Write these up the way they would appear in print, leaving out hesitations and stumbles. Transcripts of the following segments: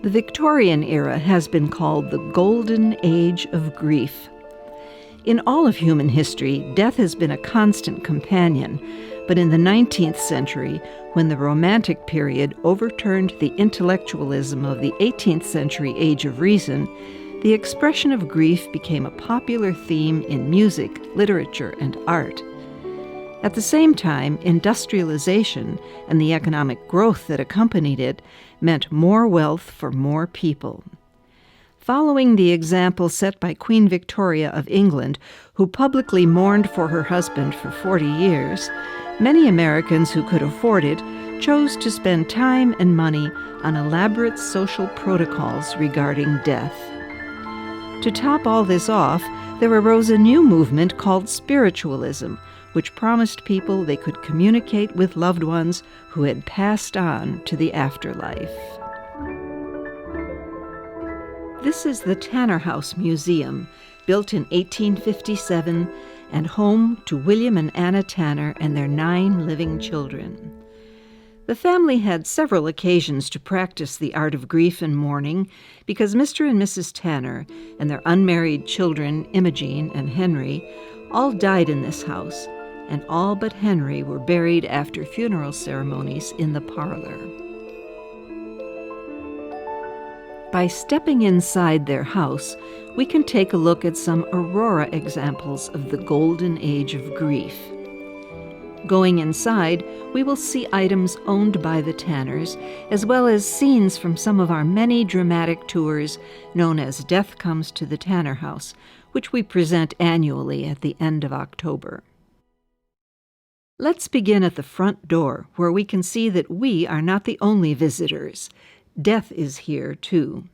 The Victorian era has been called the Golden Age of Grief. In all of human history, death has been a constant companion, but in the 19th century, when the Romantic period overturned the intellectualism of the 18th century Age of Reason, the expression of grief became a popular theme in music, literature, and art. At the same time, industrialization and the economic growth that accompanied it meant more wealth for more people. Following the example set by Queen Victoria of England, who publicly mourned for her husband for 40 years, many Americans who could afford it chose to spend time and money on elaborate social protocols regarding death. To top all this off, there arose a new movement called spiritualism, which promised people they could communicate with loved ones who had passed on to the afterlife. This is the Tanner House Museum, built in 1857 and home to William and Anna Tanner and their 9 living children. The family had several occasions to practice the art of grief and mourning because Mr. and Mrs. Tanner and their unmarried children, Imogene and Henry, all died in this house, and all but Henry were buried after funeral ceremonies in the parlor. By stepping inside their house, we can take a look at some Aurora examples of the golden age of grief. Going inside, we will see items owned by the Tanners, as well as scenes from some of our many dramatic tours known as Death Comes to the Tanner House, which we present annually at the end of October. Let's begin at the front door, where we can see that we are not the only visitors. Death is here, too.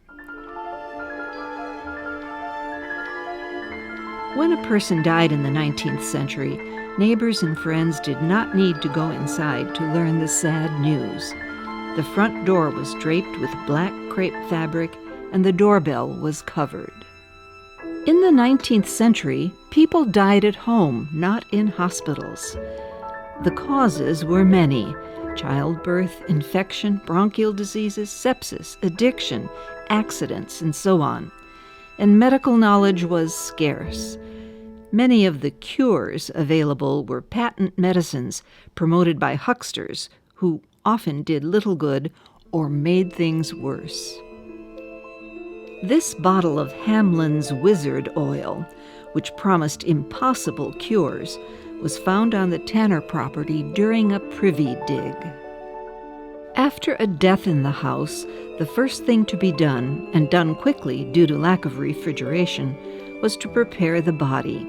When a person died in the 19th century, neighbors and friends did not need to go inside to learn the sad news. The front door was draped with black crepe fabric, and the doorbell was covered. In the 19th century, people died at home, not in hospitals. The causes were many: childbirth, infection, bronchial diseases, sepsis, addiction, accidents, and so on. And medical knowledge was scarce. Many of the cures available were patent medicines promoted by hucksters who often did little good or made things worse. This bottle of Hamlin's Wizard Oil, which promised impossible cures, was found on the Tanner property during a privy dig. After a death in the house, the first thing to be done, and done quickly due to lack of refrigeration, was to prepare the body.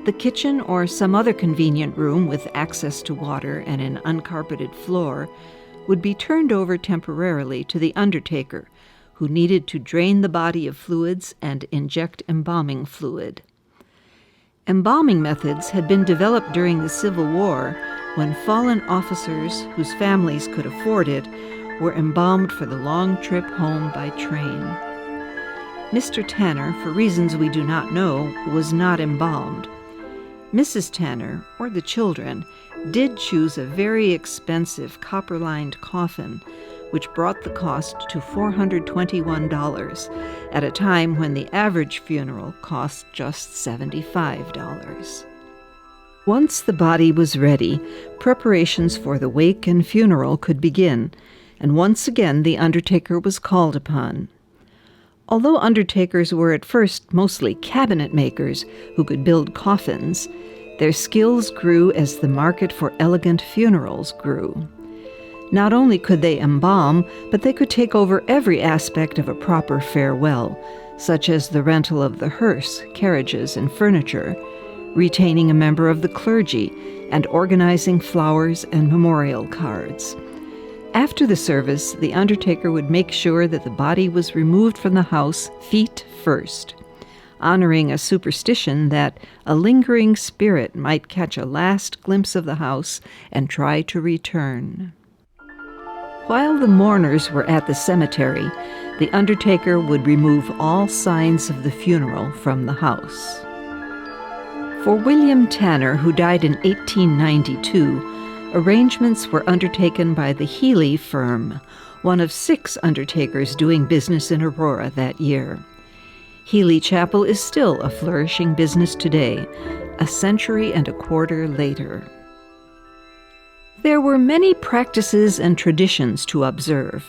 The kitchen or some other convenient room with access to water and an uncarpeted floor would be turned over temporarily to the undertaker, who needed to drain the body of fluids and inject embalming fluid. Embalming methods had been developed during the Civil War when fallen officers whose families could afford it were embalmed for the long trip home by train. Mr. Tanner, for reasons we do not know, was not embalmed. Mrs. Tanner, or the children, did choose a very expensive copper-lined coffin, which brought the cost to $421 at a time when the average funeral cost just $75. Once the body was ready, preparations for the wake and funeral could begin, and once again the undertaker was called upon. Although undertakers were at first mostly cabinet makers who could build coffins, their skills grew as the market for elegant funerals grew. Not only could they embalm, but they could take over every aspect of a proper farewell, such as the rental of the hearse, carriages, and furniture, retaining a member of the clergy, and organizing flowers and memorial cards. After the service, the undertaker would make sure that the body was removed from the house feet first, honoring a superstition that a lingering spirit might catch a last glimpse of the house and try to return. While the mourners were at the cemetery, the undertaker would remove all signs of the funeral from the house. For William Tanner, who died in 1892, arrangements were undertaken by the Healy firm, one of 6 undertakers doing business in Aurora that year. Healy Chapel is still a flourishing business today, a century and a quarter later. There were many practices and traditions to observe.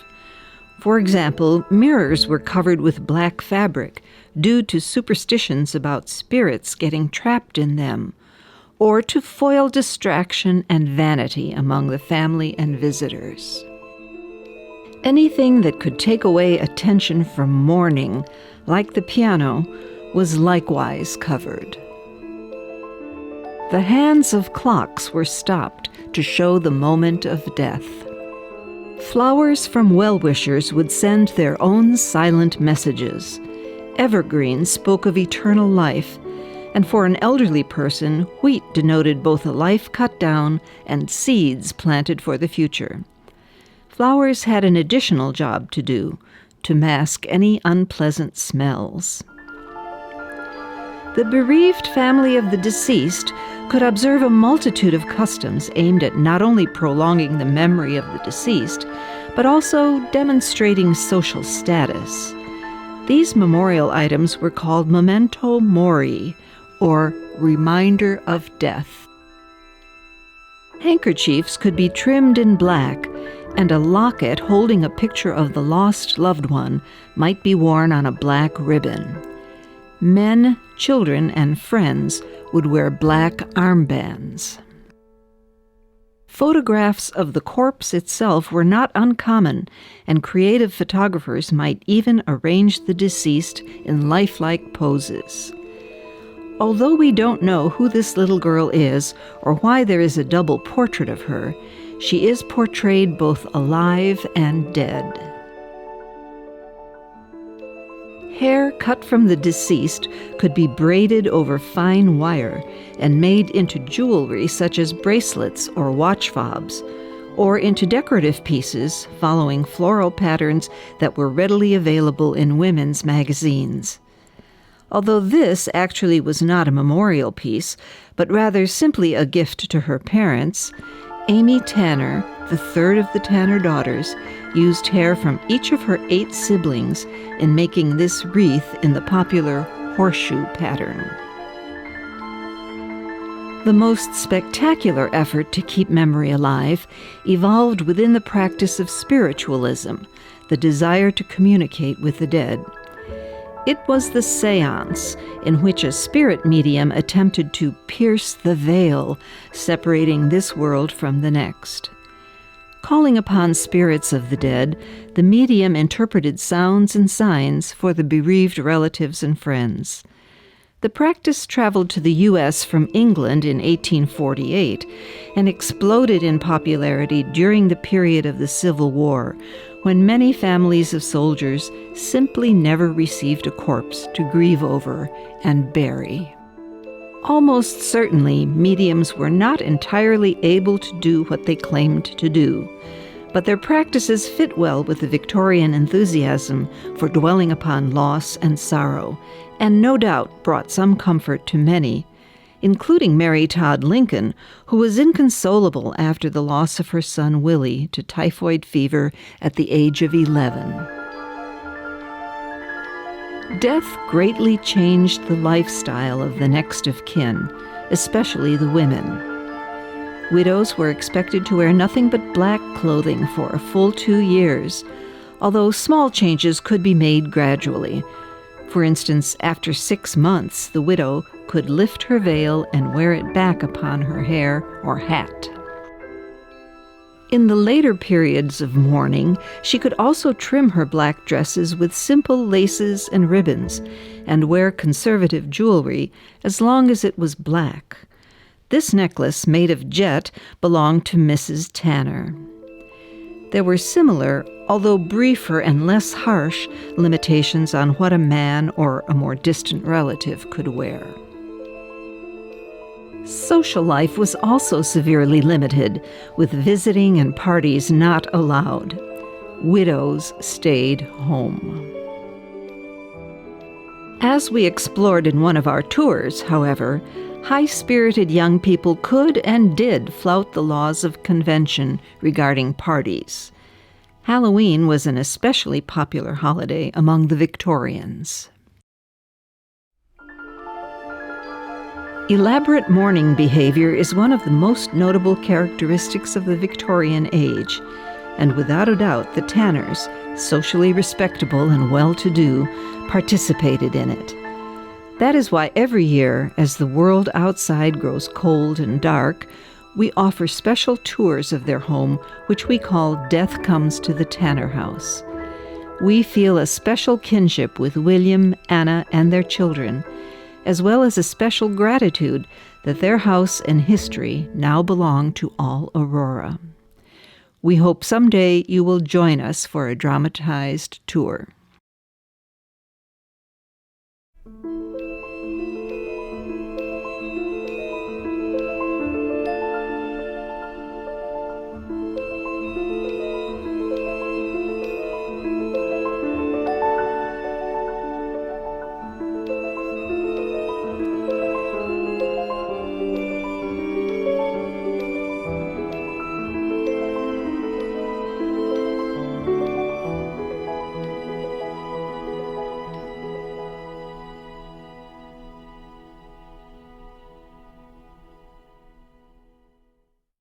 For example, mirrors were covered with black fabric due to superstitions about spirits getting trapped in them, or to foil distraction and vanity among the family and visitors. Anything that could take away attention from mourning, like the piano, was likewise covered. The hands of clocks were stopped to show the moment of death. Flowers from well-wishers would send their own silent messages. Evergreens spoke of eternal life, and for an elderly person, wheat denoted both a life cut down and seeds planted for the future. Flowers had an additional job to do, to mask any unpleasant smells. The bereaved family of the deceased could observe a multitude of customs aimed at not only prolonging the memory of the deceased, but also demonstrating social status. These memorial items were called memento mori, or reminder of death. Handkerchiefs could be trimmed in black, and a locket holding a picture of the lost loved one might be worn on a black ribbon. Men, children, and friends would wear black armbands. Photographs of the corpse itself were not uncommon, and creative photographers might even arrange the deceased in lifelike poses. Although we don't know who this little girl is or why there is a double portrait of her, she is portrayed both alive and dead. Hair cut from the deceased could be braided over fine wire and made into jewelry such as bracelets or watch fobs, or into decorative pieces following floral patterns that were readily available in women's magazines. Although this actually was not a memorial piece, but rather simply a gift to her parents, Amy Tanner, the third of the Tanner daughters, used hair from each of her 8 siblings in making this wreath in the popular horseshoe pattern. The most spectacular effort to keep memory alive evolved within the practice of spiritualism, the desire to communicate with the dead. It was the séance, in which a spirit medium attempted to pierce the veil separating this world from the next. Calling upon spirits of the dead, the medium interpreted sounds and signs for the bereaved relatives and friends. The practice traveled to the U.S. from England in 1848 and exploded in popularity during the period of the Civil War, when many families of soldiers simply never received a corpse to grieve over and bury. Almost certainly, mediums were not entirely able to do what they claimed to do, but their practices fit well with the Victorian enthusiasm for dwelling upon loss and sorrow, and no doubt brought some comfort to many, including Mary Todd Lincoln, who was inconsolable after the loss of her son Willie to typhoid fever at the age of 11. Death greatly changed the lifestyle of the next of kin, especially the women. Widows were expected to wear nothing but black clothing for a full 2 years, although small changes could be made gradually. For instance, after 6 months, the widow could lift her veil and wear it back upon her hair or hat. In the later periods of mourning, she could also trim her black dresses with simple laces and ribbons, and wear conservative jewelry as long as it was black. This necklace, made of jet, belonged to Mrs. Tanner. There were similar, although briefer and less harsh, limitations on what a man or a more distant relative could wear. Social life was also severely limited, with visiting and parties not allowed. Widows stayed home. As we explored in one of our tours, however, high-spirited young people could and did flout the laws of convention regarding parties. Halloween was an especially popular holiday among the Victorians. Elaborate mourning behavior is one of the most notable characteristics of the Victorian age, and without a doubt the Tanners, socially respectable and well-to-do, participated in it. That is why every year, as the world outside grows cold and dark, we offer special tours of their home, which we call Death Comes to the Tanner House. We feel a special kinship with William, Anna, and their children, as well as a special gratitude that their house and history now belong to all Aurora. We hope someday you will join us for a dramatized tour.